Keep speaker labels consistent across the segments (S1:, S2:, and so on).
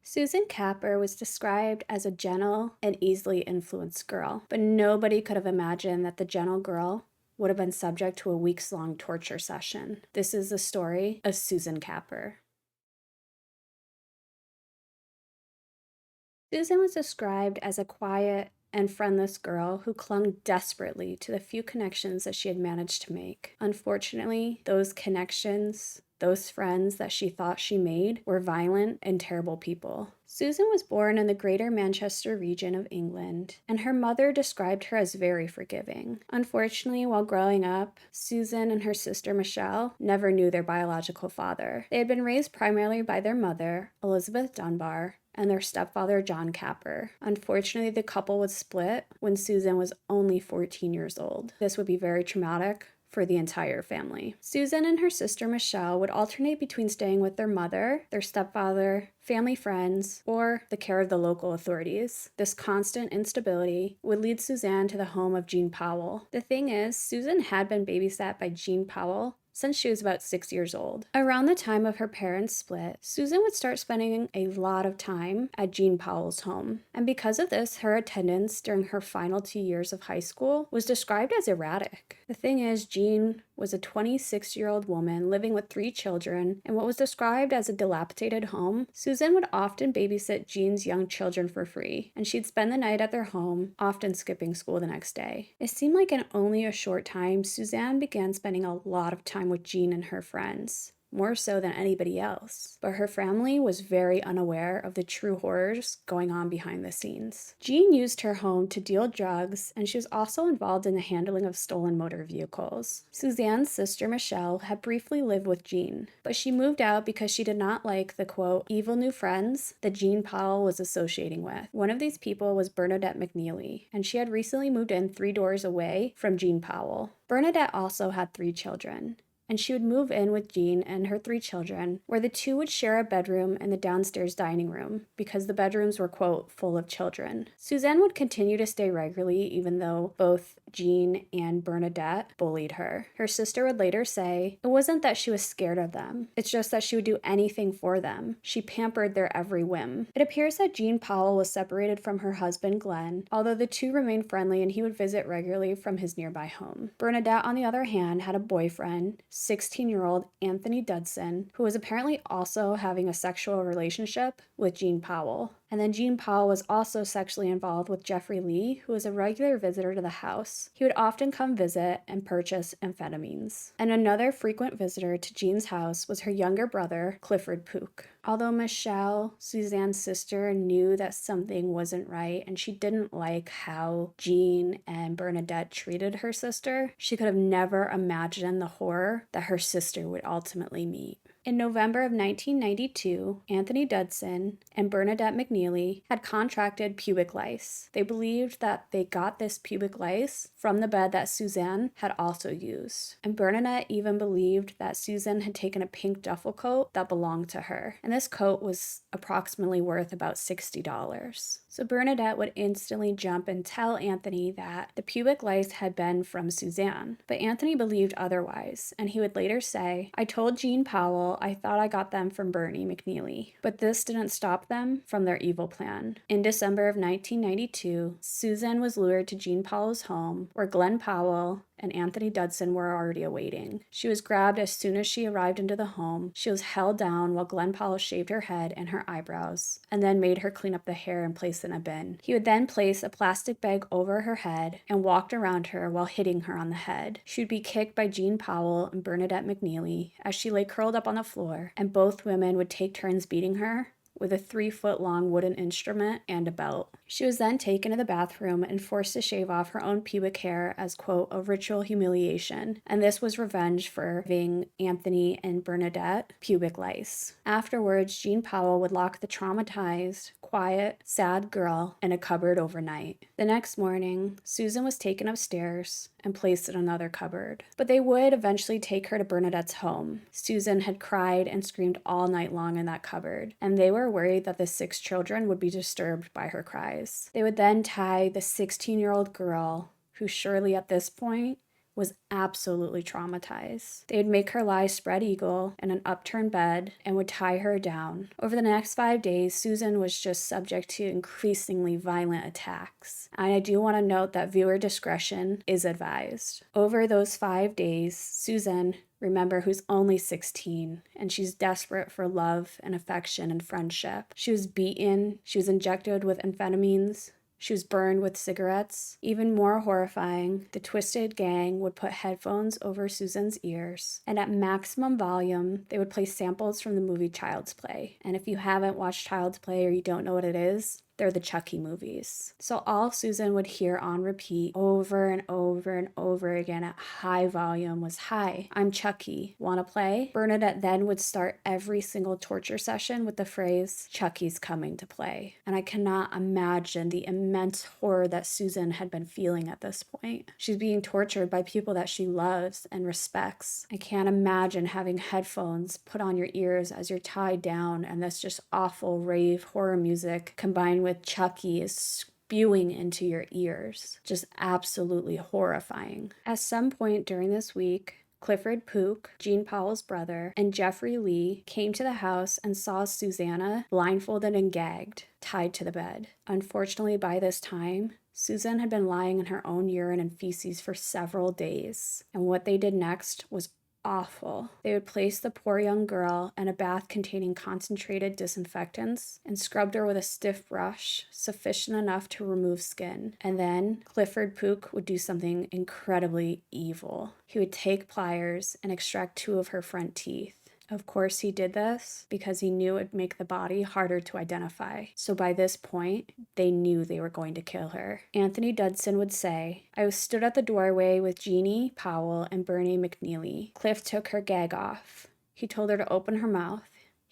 S1: Susan Kapper was described as a gentle and easily influenced girl, but nobody could have imagined that the gentle girl would have been subject to a weeks-long torture session. This is the story of Susan Kapper. Susan was described as a quiet and friendless girl who clung desperately to the few connections that she had managed to make. Unfortunately, those connections, those friends that she thought she made, were violent and terrible people. Susan was born in the Greater Manchester region of England, and her mother described her as very forgiving. Unfortunately, while growing up, Susan and her sister Michelle never knew their biological father. They had been raised primarily by their mother, Elizabeth Dunbar, and their stepfather, John Kapper. Unfortunately, the couple would split when Susan was only 14 years old. This would be very traumatic for the entire family. Susan and her sister Michelle would alternate between staying with their mother, their stepfather, family friends, or the care of the local authorities. This constant instability would lead Suzanne to the home of Jean Powell. The thing is, Susan had been babysat by Jean Powell since she was about 6 years old. Around the time of her parents' split, Susan would start spending a lot of time at Jean Powell's home. And because of this, her attendance during her final 2 years of high school was described as erratic. The thing is, Jean was a 26-year-old woman living with 3 children in what was described as a dilapidated home. Susan would often babysit Jean's young children for free, and she'd spend the night at their home, often skipping school the next day. It seemed like in only a short time, Suzanne began spending a lot of time with Jean and her friends, more so than anybody else. But her family was very unaware of the true horrors going on behind the scenes. Jean used her home to deal drugs, and she was also involved in the handling of stolen motor vehicles. Suzanne's sister Michelle had briefly lived with Jean, but she moved out because she did not like the quote, evil new friends that Jean Powell was associating with. One of these people was Bernadette McNeely, and she had recently moved in 3 doors away from Jean Powell. Bernadette also had 3 children, and she would move in with Jean and her 3 children, where the 2 would share a bedroom and the downstairs dining room, because the bedrooms were, quote, full of children. Suzanne would continue to stay regularly, even though both Jean and Bernadette bullied her. Her sister would later say, it wasn't that she was scared of them, it's just that she would do anything for them. She pampered their every whim. It appears that Jean Powell was separated from her husband, Glenn, although the 2 remained friendly and he would visit regularly from his nearby home. Bernadette, on the other hand, had a boyfriend, 16-year-old Anthony Dudson, who was apparently also having a sexual relationship with Jean Powell. And then Jean Powell was also sexually involved with Jeffrey Lee, who was a regular visitor to the house. He would often come visit and purchase amphetamines. And another frequent visitor to Jean's house was her younger brother, Clifford Pook. Although Michelle, Suzanne's sister, knew that something wasn't right and she didn't like how Jean and Bernadette treated her sister, she could have never imagined the horror that her sister would ultimately meet. In November of 1992, Anthony Dudson and Bernadette McNeely had contracted pubic lice. They believed that they got this pubic lice from the bed that Suzanne had also used. And Bernadette even believed that Susan had taken a pink duffel coat that belonged to her. And this coat was approximately worth about $60. So Bernadette would instantly jump and tell Anthony that the pubic lice had been from Suzanne. But Anthony believed otherwise, and he would later say, I told Jean Powell I thought I got them from Bernie McNeely. But this didn't stop them from their evil plan. In December of 1992, Susan was lured to Jean Powell's home, where Glenn Powell and Anthony Dudson were already awaiting. She was grabbed as soon as she arrived into the home. She was held down while Glenn Powell shaved her head and her eyebrows, and then made her clean up the hair and place in a bin. He would then place a plastic bag over her head and walked around her while hitting her on the head. She would be kicked by Jean Powell and Bernadette McNeely as she lay curled up on the floor, and both women would take turns beating her with a 3-foot-long wooden instrument and a belt. She was then taken to the bathroom and forced to shave off her own pubic hair as, quote, a ritual humiliation, and this was revenge for giving Anthony and Bernadette pubic lice. Afterwards, Jean Powell would lock the traumatized, quiet, sad girl in a cupboard overnight. The next morning, Susan was taken upstairs and placed in another cupboard. But they would eventually take her to Bernadette's home. Susan had cried and screamed all night long in that cupboard, and they were worried that the 6 children would be disturbed by her cries. They would then tie the 16-year-old girl, who surely at this point was absolutely traumatized. They'd make her lie spread eagle in an upturned bed and would tie her down. Over the next 5 days, Susan was just subject to increasingly violent attacks. And I do want to note that viewer discretion is advised. Over those 5 days, Susan, remember, who's only 16, and she's desperate for love and affection and friendship. She was beaten, she was injected with amphetamines, she was burned with cigarettes. Even more horrifying, the Twisted Gang would put headphones over Susan's ears, and at maximum volume, they would play samples from the movie Child's Play. And if you haven't watched Child's Play or you don't know what it is, they're the Chucky movies. So all Susan would hear on repeat over and over and over again at high volume was, "Hi, I'm Chucky. Wanna play?" Bernadette then would start every single torture session with the phrase, "Chucky's coming to play." And I cannot imagine the immense horror that Susan had been feeling at this point. She's being tortured by people that she loves and respects. I can't imagine having headphones put on your ears as you're tied down and this just awful rave horror music combined with Chucky is spewing into your ears. Just absolutely horrifying. At some point during this week, Clifford Pook, Jean Powell's brother, and Jeffrey Lee came to the house and saw Susanna blindfolded and gagged, tied to the bed. Unfortunately, by this time, Susan had been lying in her own urine and feces for several days, and what they did next was awful. They would place the poor young girl in a bath containing concentrated disinfectants and scrubbed her with a stiff brush sufficient enough to remove skin. And then Clifford Pook would do something incredibly evil. He would take pliers and extract 2 of her front teeth. Of course, he did this because he knew it would make the body harder to identify. So by this point, they knew they were going to kill her. Anthony Dudson would say, "I was stood at the doorway with Jeannie Powell and Bernie McNeely. Cliff took her gag off. He told her to open her mouth.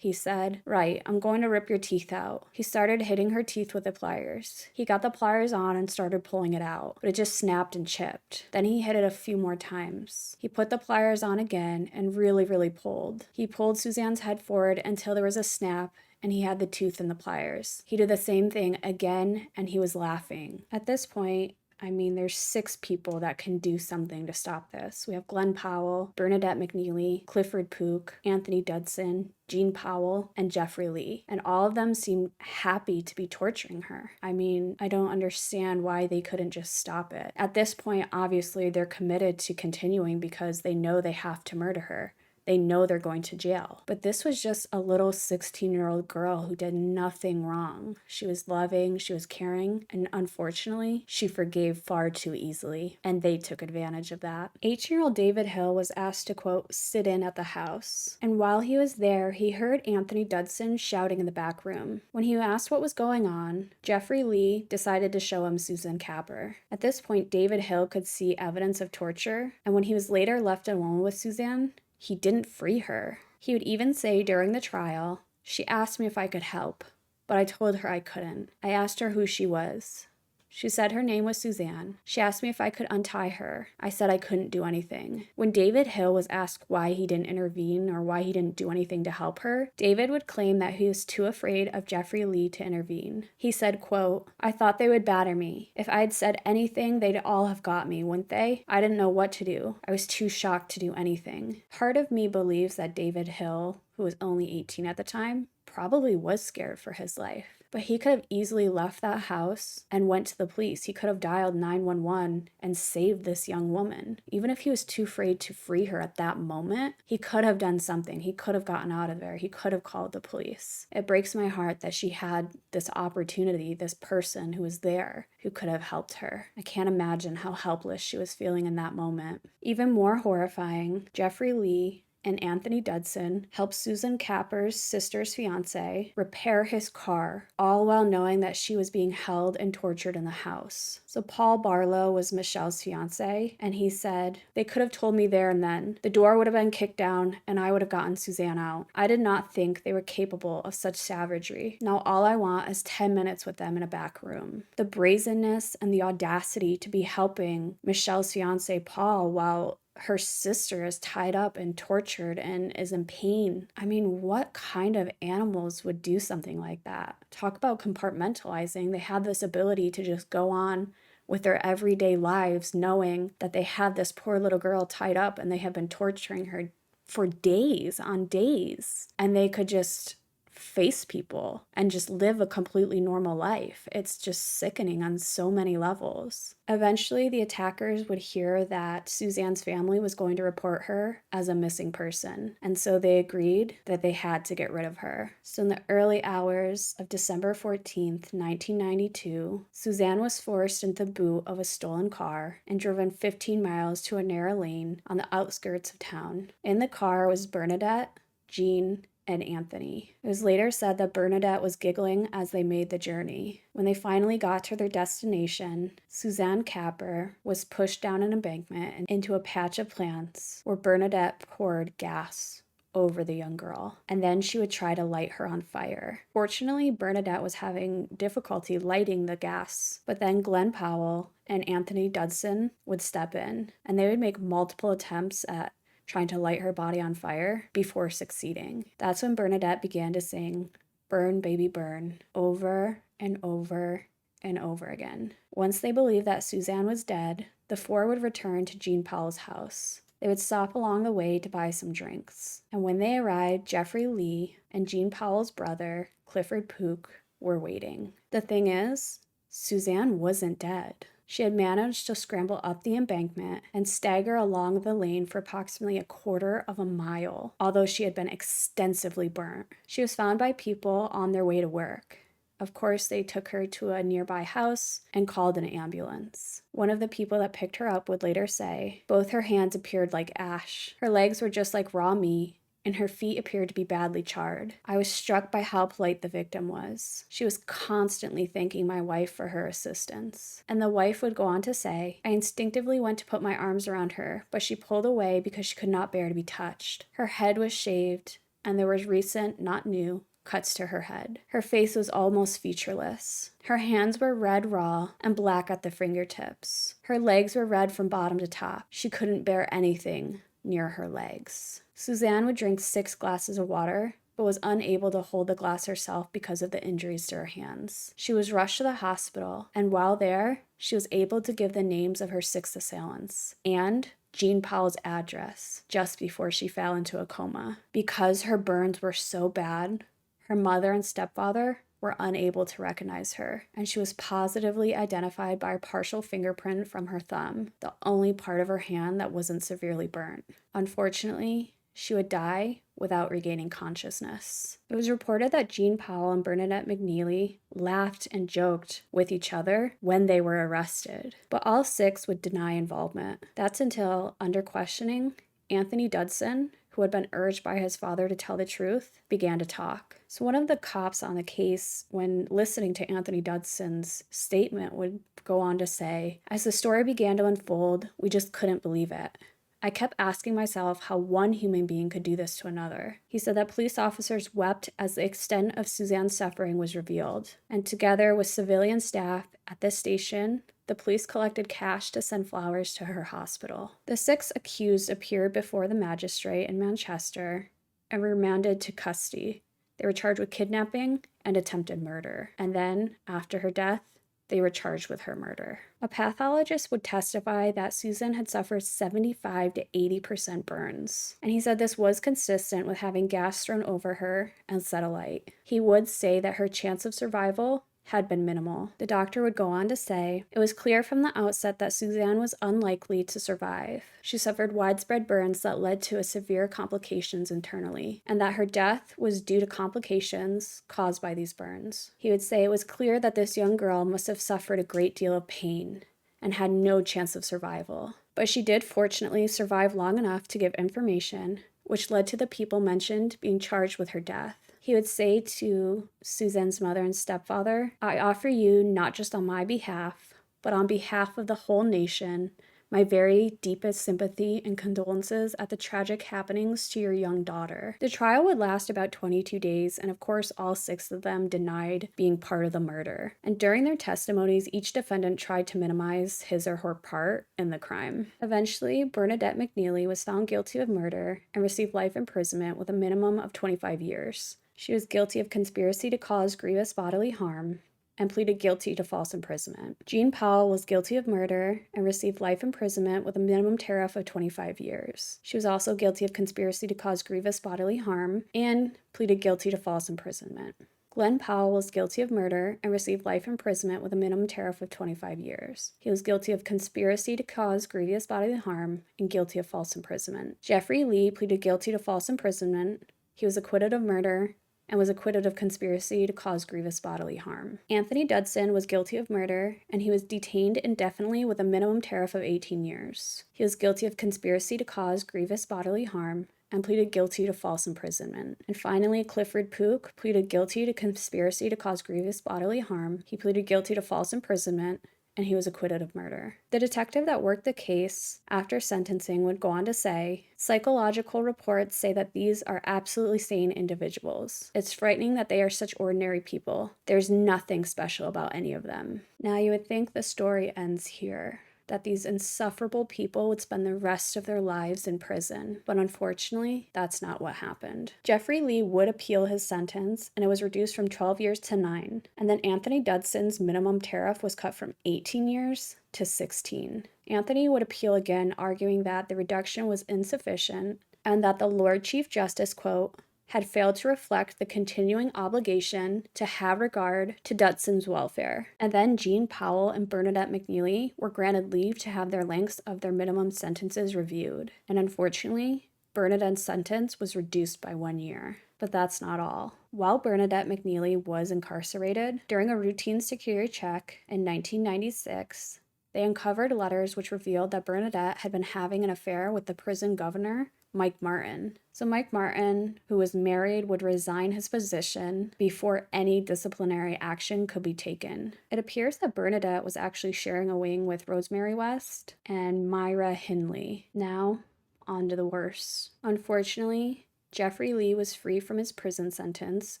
S1: He said, 'Right, I'm going to rip your teeth out.' He started hitting her teeth with the pliers. He got the pliers on and started pulling it out, but it just snapped and chipped. Then he hit it a few more times. He put the pliers on again and really pulled. He pulled Suzanne's head forward until there was a snap and he had the tooth in the pliers. He did the same thing again and he was laughing. At this point, there's 6 people that can do something to stop this. We have Glenn Powell, Bernadette McNeely, Clifford Pook, Anthony Dudson, Jean Powell, and Jeffrey Lee. And all of them seemed happy to be torturing her. I don't understand why they couldn't just stop it. At this point, obviously, they're committed to continuing because they know they have to murder her. They know they're going to jail. But this was just a little 16-year-old girl who did nothing wrong. She was loving, she was caring, and unfortunately, she forgave far too easily, and they took advantage of that. 18-year-old David Hill was asked to, quote, sit in at the house. And while he was there, he heard Anthony Dudson shouting in the back room. When he asked what was going on, Jeffrey Lee decided to show him Susan Kapper. At this point, David Hill could see evidence of torture, and when he was later left alone with Suzanne, he didn't free her. He would even say during the trial, "She asked me if I could help, but I told her I couldn't. I asked her who she was. She said her name was Suzanne. She asked me if I could untie her. I said I couldn't do anything." When David Hill was asked why he didn't intervene or why he didn't do anything to help her, David would claim that he was too afraid of Jeffrey Lee to intervene. He said, quote, "I thought they would batter me. If I had said anything, they'd all have got me, wouldn't they? I didn't know what to do. I was too shocked to do anything." Part of me believes that David Hill, who was only 18 at the time, probably was scared for his life. But he could have easily left that house and went to the police. He could have dialed 911 and saved this young woman. Even if he was too afraid to free her at that moment, he could have done something. He could have gotten out of there. He could have called the police. It breaks my heart that she had this opportunity, this person who was there who could have helped her. I can't imagine how helpless she was feeling in that moment. Even more horrifying, Jeffrey Lee and Anthony Dudson helped Susan Kapper's sister's fiance repair his car, all while knowing that she was being held and tortured in the house. So Paul Barlow was Michelle's fiance, and he said, "They could have told me there and then. The door would have been kicked down, and I would have gotten Suzanne out. I did not think they were capable of such savagery. Now all I want is 10 minutes with them in a back room." The brazenness and the audacity to be helping Michelle's fiance Paul while her sister is tied up and tortured and is in pain. What kind of animals would do something like that? Talk about compartmentalizing. They had this ability to just go on with their everyday lives, knowing that they have this poor little girl tied up and they have been torturing her for days on days, and they could just face people and just live a completely normal life. It's just sickening on so many levels. Eventually, the attackers would hear that Suzanne's family was going to report her as a missing person, and so they agreed that they had to get rid of her. So in the early hours of December 14th, 1992, Suzanne was forced into the boot of a stolen car and driven 15 miles to a narrow lane on the outskirts of town. In the car was Bernadette, Jean, and Anthony. It was later said that Bernadette was giggling as they made the journey. When they finally got to their destination, Susan Kapper was pushed down an embankment and into a patch of plants where Bernadette poured gas over the young girl, and then she would try to light her on fire. Fortunately, Bernadette was having difficulty lighting the gas, but then Glenn Powell and Anthony Dudson would step in, and they would make multiple attempts at trying to light her body on fire before succeeding. That's when Bernadette began to sing "Burn, Baby, Burn" over and over and over again. Once they believed that Suzanne was dead, the four would return to Jean Powell's house. They would stop along the way to buy some drinks. And when they arrived, Jeffrey Lee and Jean Powell's brother, Clifford Pook, were waiting. The thing is, Suzanne wasn't dead. She had managed to scramble up the embankment and stagger along the lane for approximately a quarter of a mile, although she had been extensively burnt. She was found by people on their way to work. Of course, they took her to a nearby house and called an ambulance. One of the people that picked her up would later say, both her hands appeared like ash. Her legs were just like raw meat, and her feet appeared to be badly charred. I was struck by how polite the victim was. She was constantly thanking my wife for her assistance. And the wife would go on to say, I instinctively went to put my arms around her, but she pulled away because she could not bear to be touched. Her head was shaved, and there was recent, not new, cuts to her head. Her face was almost featureless. Her hands were red raw and black at the fingertips. Her legs were red from bottom to top. She couldn't bear anything near her legs. Suzanne would drink 6 glasses of water, but was unable to hold the glass herself because of the injuries to her hands. She was rushed to the hospital, and while there, she was able to give the names of her 6 assailants and Jean Powell's address just before she fell into a coma. Because her burns were so bad, her mother and stepfather were unable to recognize her, and she was positively identified by a partial fingerprint from her thumb, the only part of her hand that wasn't severely burnt. Unfortunately, she would die without regaining consciousness. It was reported that Jean Powell and Bernadette McNeely laughed and joked with each other when they were arrested, but all 6 would deny involvement. That's until, under questioning, Anthony Dudson, who had been urged by his father to tell the truth, began to talk. So one of the cops on the case, when listening to Anthony Dudson's statement, would go on to say, as the story began to unfold, we just couldn't believe it. I kept asking myself how one human being could do this to another. He said that police officers wept as the extent of Suzanne's suffering was revealed, and together with civilian staff at this station, the police collected cash to send flowers to her hospital. The 6 accused appeared before the magistrate in Manchester and were remanded to custody. They were charged with kidnapping and attempted murder. And then, after her death, they were charged with her murder. A pathologist would testify that Susan had suffered 75 to 80% burns, and he said this was consistent with having gas thrown over her and set alight. He would say that her chance of survival had been minimal. The doctor would go on to say, it was clear from the outset that Suzanne was unlikely to survive. She suffered widespread burns that led to severe complications internally, and that her death was due to complications caused by these burns. He would say it was clear that this young girl must have suffered a great deal of pain and had no chance of survival. But she did fortunately survive long enough to give information, which led to the people mentioned being charged with her death. He would say to Suzanne's mother and stepfather, I offer you, not just on my behalf, but on behalf of the whole nation, my very deepest sympathy and condolences at the tragic happenings to your young daughter. The trial would last about 22 days, and of course all 6 of them denied being part of the murder. And during their testimonies, each defendant tried to minimize his or her part in the crime. Eventually, Bernadette McNeely was found guilty of murder and received life imprisonment with a minimum of 25 years. She was guilty of conspiracy to cause grievous bodily harm, and pleaded guilty to false imprisonment. Jean Powell was guilty of murder and received life imprisonment with a minimum tariff of 25 years. She was also guilty of conspiracy to cause grievous bodily harm and pleaded guilty to false imprisonment. Glenn Powell was guilty of murder and received life imprisonment with a minimum tariff of 25 years. He was guilty of conspiracy to cause grievous bodily harm and guilty of false imprisonment. Jeffrey Lee pleaded guilty to false imprisonment. He was acquitted of murder and was acquitted of conspiracy to cause grievous bodily harm. Anthony Dudson was guilty of murder, and he was detained indefinitely with a minimum tariff of 18 years. He was guilty of conspiracy to cause grievous bodily harm and pleaded guilty to false imprisonment. And finally, Clifford Pook pleaded guilty to conspiracy to cause grievous bodily harm. He pleaded guilty to false imprisonment, and he was acquitted of murder. The detective that worked the case after sentencing would go on to say, psychological reports say that these are absolutely sane individuals. It's frightening that they are such ordinary people. There's nothing special about any of them. Now, you would think the story ends here, that these insufferable people would spend the rest of their lives in prison. But unfortunately, that's not what happened. Jeffrey Lee would appeal his sentence, and it was reduced from 12 years to 9. And then Anthony Dudson's minimum tariff was cut from 18 years to 16. Anthony would appeal again, arguing that the reduction was insufficient and that the Lord Chief Justice, quote, had failed to reflect the continuing obligation to have regard to Dudson's welfare. And then Jean Powell and Bernadette McNeely were granted leave to have their lengths of their minimum sentences reviewed. And unfortunately, Bernadette's sentence was reduced by 1 year. But that's not all. While Bernadette McNeely was incarcerated, during a routine security check in 1996, they uncovered letters which revealed that Bernadette had been having an affair with the prison governor, Mike Martin. So Mike Martin, who was married, would resign his position before any disciplinary action could be taken. It appears that Bernadette was actually sharing a wing with Rosemary West and Myra Hindley. Now, on to the worst. Unfortunately, Jeffrey Lee was free from his prison sentence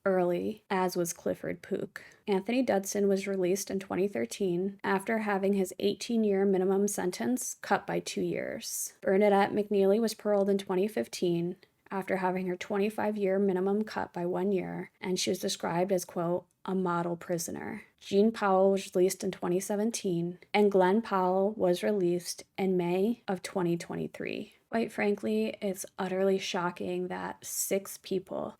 S1: early, as was Clifford Pook. Anthony Dudson was released in 2013 after having his 18-year minimum sentence cut by 2 years. Bernadette McNeely was paroled in 2015 after having her 25-year minimum cut by 1 year, and she was described as, quote, a model prisoner. Jean Powell was released in 2017, and Glenn Powell was released in May of 2023. Quite frankly, it's utterly shocking that 6 people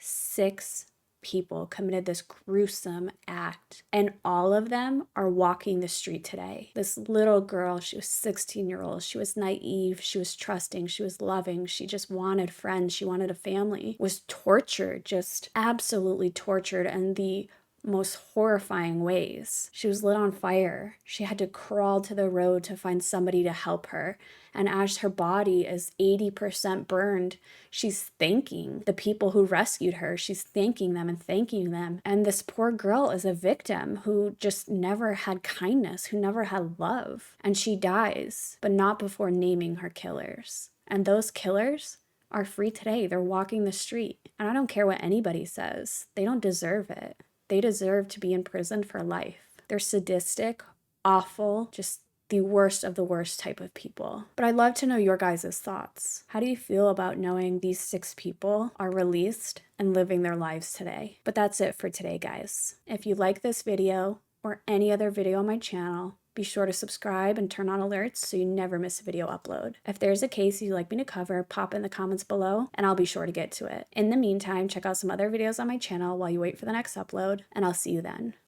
S1: committed this gruesome act, and all of them are walking the street today. This little girl, she was 16-year-old, she was naive, she was trusting, she was loving, she just wanted friends, she wanted a family, was tortured, just absolutely tortured, and the most horrifying ways. She was lit on fire. She had to crawl to the road to find somebody to help her. And as her body is 80% burned, she's thanking the people who rescued her. She's thanking them and thanking them. And this poor girl is a victim who just never had kindness, who never had love. And she dies, but not before naming her killers. And those killers are free today. They're walking the street. And I don't care what anybody says. They don't deserve it. They deserve to be in prison for life. They're sadistic, awful, just the worst of the worst type of people. But I'd love to know your guys' thoughts. How do you feel about knowing these 6 people are released and living their lives today? But that's it for today, guys. If you like this video or any other video on my channel, be sure to subscribe and turn on alerts so you never miss a video upload. If there's a case you'd like me to cover, pop in the comments below and I'll be sure to get to it. In the meantime, check out some other videos on my channel while you wait for the next upload, and I'll see you then.